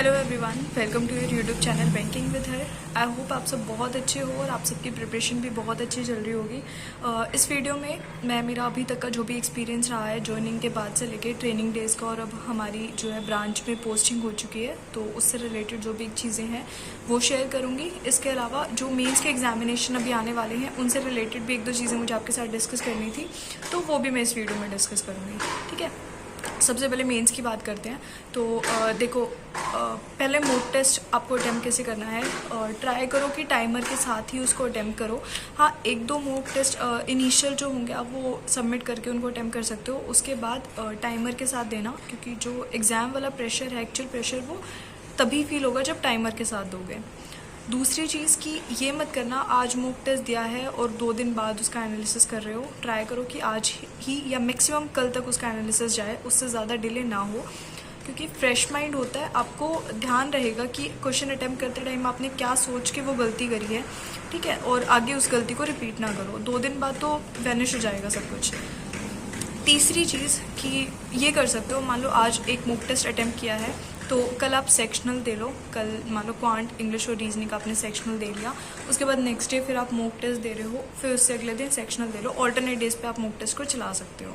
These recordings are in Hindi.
Hello everyone, welcome to your YouTube channel banking with her. I hope आप सब बहुत अच्छे हो और आप सबकी प्रिपरेशन भी बहुत अच्छी चल रही होगी। इस वीडियो में मैं मेरा अभी तक का जो भी एक्सपीरियंस रहा है ज्वाइनिंग के बाद से लेके ट्रेनिंग डेज़ का, और अब हमारी जो है ब्रांच में पोस्टिंग हो चुकी है तो उससे रिलेटेड जो भी चीज़ें हैं वो शेयर करूँगी। इसके अलावा जो मेन्स के एग्जामिनेशन अभी आने वाले हैं उनसे रिलेटेड भी एक दो चीज़ें मुझे आपके साथ डिस्कस करनी थी, तो वो भी मैं इस वीडियो में डिस्कस करूँगी। ठीक है, सबसे पहले मेंस की बात करते हैं। तो देखो, पहले मॉक टेस्ट आपको अटैम्प्ट कैसे करना है, ट्राई करो कि टाइमर के साथ ही उसको अटैम्प्ट करो। हाँ, एक दो मॉक टेस्ट इनिशियल जो होंगे आप वो सबमिट करके उनको अटैम्प्ट कर सकते हो, उसके बाद टाइमर के साथ देना, क्योंकि जो एग्ज़ाम वाला प्रेशर है, एक्चुअल प्रेशर, वो तभी फील होगा जब टाइमर के साथ दोगे। दूसरी चीज़ कि ये मत करना आज मॉक टेस्ट दिया है और 2 दिन बाद उसका एनालिसिस कर रहे हो। ट्राई करो कि आज ही या मैक्सिमम कल तक उसका एनालिसिस जाए, उससे ज़्यादा डिले ना हो, क्योंकि फ्रेश माइंड होता है। आपको ध्यान रहेगा कि क्वेश्चन अटैम्प्ट करते टाइम आपने क्या सोच के वो गलती करी है, ठीक है, और आगे उस गलती को रिपीट ना करो। 2 दिन बाद तो वैनिश हो जाएगा सब कुछ। तीसरी चीज़ कि ये कर सकते हो, मान लो आज एक मॉक टेस्ट अटैम्प्ट किया है तो कल आप सेक्शनल दे लो। कल मान लो क्वांट, इंग्लिश और रीजनिंग का आपने सेक्शनल दे लिया, उसके बाद नेक्स्ट डे फिर आप मॉक टेस्ट दे रहे हो, फिर उससे अगले दिन सेक्शनल दे लो। ऑल्टरनेट डेज पे आप मॉक टेस्ट को चला सकते हो।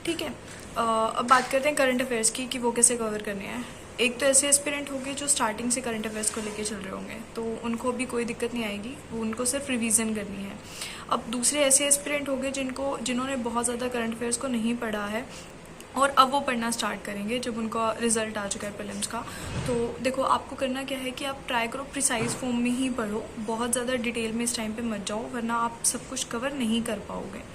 ठीक है, अब बात करते हैं करंट अफेयर्स की कि वो कैसे कवर करने हैं। एक तो ऐसे एस्पिरेंट होंगे जो स्टार्टिंग से करंट अफेयर्स को लेके चल रहे होंगे, तो उनको भी कोई दिक्कत नहीं आएगी, वो उनको सिर्फ रिवीजन करनी है। अब दूसरे ऐसे एस्पिरेंट होंगे जिन्होंने बहुत ज़्यादा करंट अफेयर्स को नहीं पढ़ा है और अब वो पढ़ना स्टार्ट करेंगे जब उनका रिजल्ट आ चुका है प्रीलिम्स का। तो देखो, आपको करना क्या है कि आप ट्राई करो प्रिसाइज फॉर्म में ही पढ़ो, बहुत ज़्यादा डिटेल में इस टाइम पे मत जाओ, वरना आप सब कुछ कवर नहीं कर पाओगे।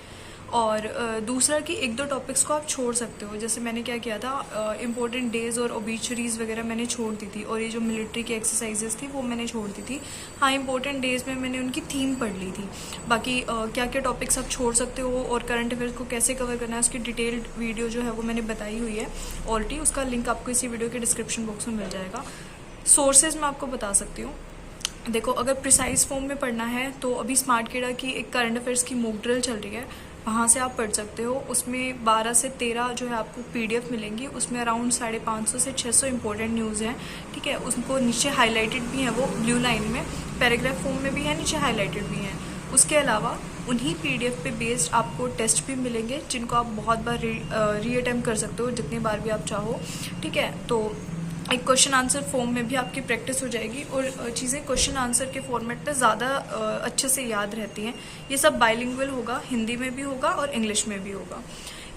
और दूसरा कि एक दो टॉपिक्स को आप छोड़ सकते हो, जैसे मैंने क्या किया था, इंपॉर्टेंट डेज और ओबिचुरीज वगैरह मैंने छोड़ दी थी, और ये जो मिलिट्री की एक्सरसाइजेस थी वो मैंने छोड़ दी थी। हाँ, इंपॉर्टेंट डेज में मैंने उनकी थीम पढ़ ली थी। बाकी क्या क्या टॉपिक्स आप छोड़ सकते हो और करंट अफेयर्स को कैसे कवर करना है, उसकी डिटेल्ड वीडियो जो है वो मैंने बताई हुई है ऑलरेडी, उसका लिंक आपको इसी वीडियो के डिस्क्रिप्शन बॉक्स में मिल जाएगा। सोर्सेज मैं आपको बता सकती हूँ। देखो, अगर प्रिसाइज फॉर्म में पढ़ना है तो अभी स्मार्टकेडा की एक करंट अफेयर्स की मॉक ड्रिल चल रही है, वहाँ से आप पढ़ सकते हो। उसमें 12 से 13 जो है आपको PDF मिलेंगी, उसमें अराउंड 550 से 600 इंपॉर्टेंट न्यूज़ हैं। ठीक है, उसको नीचे हाईलाइटेड भी है, वो ब्लू लाइन में पैराग्राफ फॉर्म में भी है, नीचे हाईलाइटेड भी हैं। उसके अलावा उन्हीं PDF पे बेस्ड आपको टेस्ट भी मिलेंगे, जिनको आप बहुत बार री अटैम्प्ट कर सकते हो, जितनी बार भी आप चाहो। ठीक है, तो एक क्वेश्चन आंसर फॉर्म में भी आपकी प्रैक्टिस हो जाएगी और चीज़ें क्वेश्चन आंसर के फॉर्मेट में ज़्यादा अच्छे से याद रहती हैं। ये सब बाइलिंगुअल होगा, हिंदी में भी होगा और इंग्लिश में भी होगा।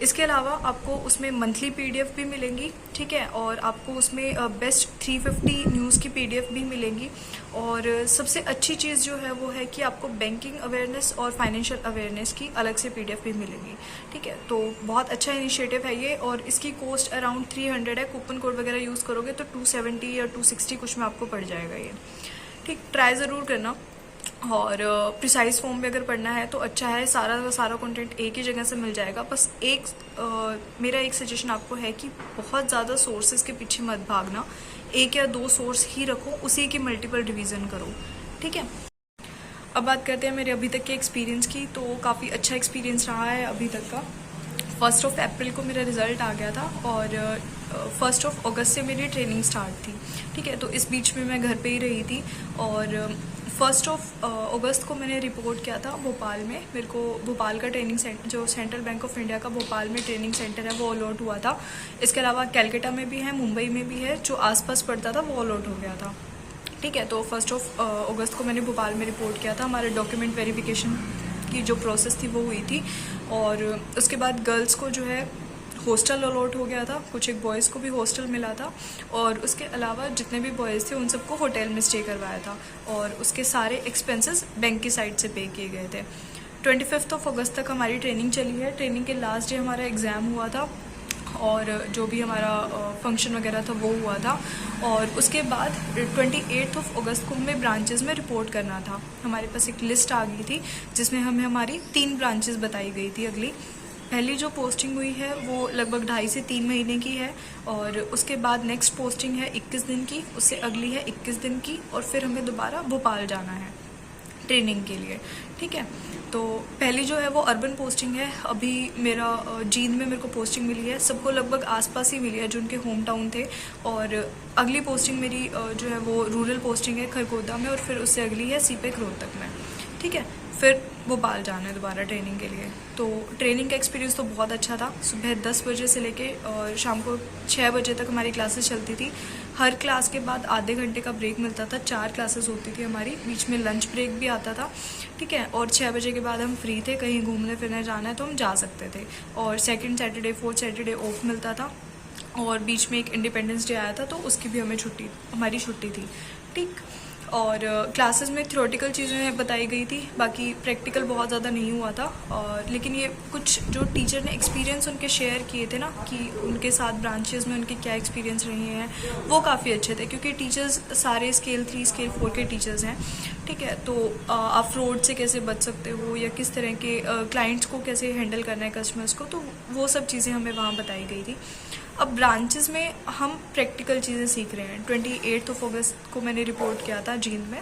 इसके अलावा आपको उसमें मंथली PDF भी मिलेंगी, ठीक है, और आपको उसमें बेस्ट 350 न्यूज़ की PDF भी मिलेंगी। और सबसे अच्छी चीज़ जो है वो है कि आपको बैंकिंग अवेयरनेस और फाइनेंशियल अवेयरनेस की अलग से PDF भी मिलेंगी। ठीक है, तो बहुत अच्छा इनिशिएटिव है ये, और इसकी कॉस्ट अराउंड 300 है। कूपन कोड वगैरह यूज़ करोगे तो 270 या 260 कुछ में आपको पड़ जाएगा ये। ठीक, ट्राई ज़रूर करना। और प्रिसाइज फॉर्म में अगर पढ़ना है तो अच्छा है, सारा का सारा कंटेंट एक ही जगह से मिल जाएगा। बस मेरा एक सजेशन आपको है कि बहुत ज़्यादा सोर्सेज के पीछे मत भागना, 1 या 2 सोर्स ही रखो, उसी की मल्टीपल रिवीजन करो। ठीक है, अब बात करते हैं मेरे अभी तक के एक्सपीरियंस की। तो काफ़ी अच्छा एक्सपीरियंस रहा है अभी तक का। 1 अप्रैल को मेरा रिज़ल्ट आ गया था और 1 अगस्त से मेरी ट्रेनिंग स्टार्ट थी। ठीक है, तो इस बीच में मैं घर पे ही रही थी, और 1 अगस्त को मैंने रिपोर्ट किया था भोपाल में। मेरे को भोपाल का ट्रेनिंग सेंटर, जो सेंट्रल बैंक ऑफ इंडिया का भोपाल में ट्रेनिंग सेंटर है, वो अलॉट हुआ था। इसके अलावा कैलकाटा में भी है, मुंबई में भी है, जो आसपास पड़ता था वो अलॉट हो गया था। ठीक है, तो 1 अगस्त को मैंने भोपाल में रिपोर्ट किया था। हमारे डॉक्यूमेंट वेरिफिकेशन की जो प्रोसेस थी वो हुई थी, और उसके बाद गर्ल्स को जो है हॉस्टल अलॉट हो गया था, कुछ एक बॉयज़ को भी हॉस्टल मिला था, और उसके अलावा जितने भी बॉयज़ थे उन सबको होटल में स्टे करवाया था, और उसके सारे एक्सपेंसेस बैंक की साइड से पे किए गए थे। 25 अगस्त तक हमारी ट्रेनिंग चली है। ट्रेनिंग के लास्ट डे हमारा एग्ज़ाम हुआ था, और जो भी हमारा फंक्शन वगैरह था वो हुआ था। और उसके बाद 28 अगस्त को हमें ब्रांचेस में रिपोर्ट करना था। हमारे पास एक लिस्ट आ गई थी जिसमें हमें हमारी 3 ब्रांचेस बताई गई थी। अगली पहली जो पोस्टिंग हुई है वो लगभग 2.5 से 3 महीने की है, और उसके बाद नेक्स्ट पोस्टिंग है 21 दिन की, उससे अगली है 21 दिन की, और फिर हमें दोबारा भोपाल जाना है। ट्रेनिंग के लिए। ठीक है, तो पहली जो है वो अर्बन पोस्टिंग है। अभी मेरा जींद में मेरे को पोस्टिंग मिली है, सबको लगभग आसपास ही मिली है जो उनके होम टाउन थे। और अगली पोस्टिंग मेरी जो है वो रूरल पोस्टिंग है खरगोदा में, और फिर उससे अगली है सीपेक रोहतक में। ठीक है, फिर भोपाल जाना है दोबारा ट्रेनिंग के लिए। तो ट्रेनिंग का एक्सपीरियंस तो बहुत अच्छा था। सुबह 10 बजे से लेके शाम को 6 बजे तक हमारी क्लासेस चलती थी। हर क्लास के बाद आधे घंटे का ब्रेक मिलता था। 4 क्लासेस होती थी हमारी, बीच में लंच ब्रेक भी आता था। ठीक है, और 6 बजे के बाद हम फ्री थे, कहीं घूमने फिरने जाना है तो हम जा सकते थे। और second Saturday, fourth Saturday of मिलता था, और बीच में एक इंडिपेंडेंस डे आया था तो उसकी भी हमारी छुट्टी थी। ठीक, और क्लासेस में थ्योरेटिकल चीज़ें बताई गई थी, बाकी प्रैक्टिकल बहुत ज़्यादा नहीं हुआ था। और लेकिन ये कुछ जो टीचर ने एक्सपीरियंस उनके शेयर किए थे ना, कि उनके साथ ब्रांचेस में उनके क्या एक्सपीरियंस रहे हैं, वो काफ़ी अच्छे थे। क्योंकि टीचर्स सारे स्केल 3 स्केल 4 के टीचर्स हैं। ठीक है, तो आप फ्रॉड से कैसे बच सकते हो, या किस तरह के क्लाइंट्स को कैसे हैंडल करना है, कस्टमर्स को, तो वो सब चीज़ें हमें वहाँ बताई गई थी। अब ब्रांचेस में हम प्रैक्टिकल चीज़ें सीख रहे हैं। 28 अगस्त को मैंने रिपोर्ट किया था जींद में,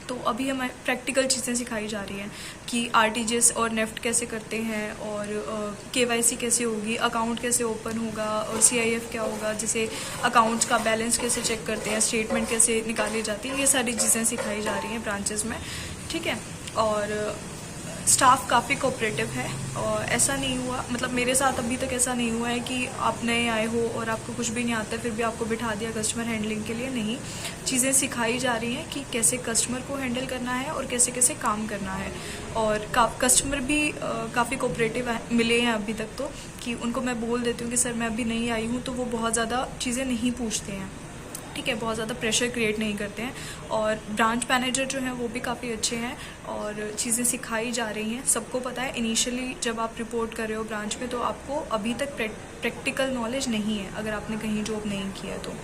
तो अभी हमें प्रैक्टिकल चीज़ें सिखाई जा रही हैं कि आरटीजीएस और नेफ्ट कैसे करते हैं, और केवाईसी कैसे होगी, अकाउंट कैसे ओपन होगा, और सीआईएफ क्या होगा, जैसे अकाउंट्स का बैलेंस कैसे चेक करते हैं, स्टेटमेंट कैसे निकाली जाती है, ये सारी चीज़ें सिखाई जा रही हैं ब्रांचेस में। ठीक है, और स्टाफ काफ़ी कोऑपरेटिव है, और ऐसा नहीं हुआ, मतलब मेरे साथ अभी तक ऐसा नहीं हुआ है कि आप नए आए हो और आपको कुछ भी नहीं आता है फिर भी आपको बिठा दिया कस्टमर हैंडलिंग के लिए। नहीं, चीज़ें सिखाई जा रही हैं कि कैसे कस्टमर को हैंडल करना है और कैसे कैसे काम करना है। और कस्टमर भी काफ़ी कोऑपरेटिव मिले हैं अभी तक, तो कि उनको मैं बोल देती हूँ कि सर मैं अभी नहीं आई हूँ, तो वो बहुत ज़्यादा चीज़ें नहीं पूछते हैं। ठीक है, बहुत ज़्यादा प्रेशर क्रिएट नहीं करते हैं। और ब्रांच मैनेजर जो हैं वो भी काफ़ी अच्छे हैं, और चीज़ें सिखाई जा रही हैं। सबको पता है इनिशियली जब आप रिपोर्ट कर रहे हो ब्रांच में, तो आपको अभी तक प्रैक्टिकल नॉलेज नहीं है अगर आपने कहीं जॉब नहीं किया तो।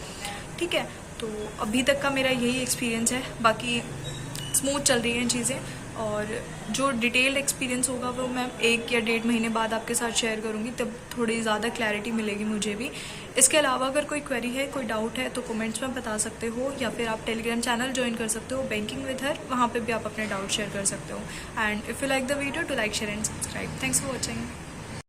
ठीक है, तो अभी तक का मेरा यही एक्सपीरियंस है। बाकी स्मूथ चल रही हैं चीज़ें, और जो डिटेल्ड एक्सपीरियंस होगा वो मैं 1 या 1.5 महीने बाद आपके साथ शेयर करूँगी, तब थोड़ी ज़्यादा क्लैरिटी मिलेगी मुझे भी। इसके अलावा अगर कोई क्वेरी है, कोई डाउट है, तो कमेंट्स में बता सकते हो, या फिर आप टेलीग्राम चैनल ज्वाइन कर सकते हो बैंकिंग विद हर, वहाँ पे भी आप अपने डाउट शेयर कर सकते हो। And if you like the video, to like, share and subscribe. Thanks for watching.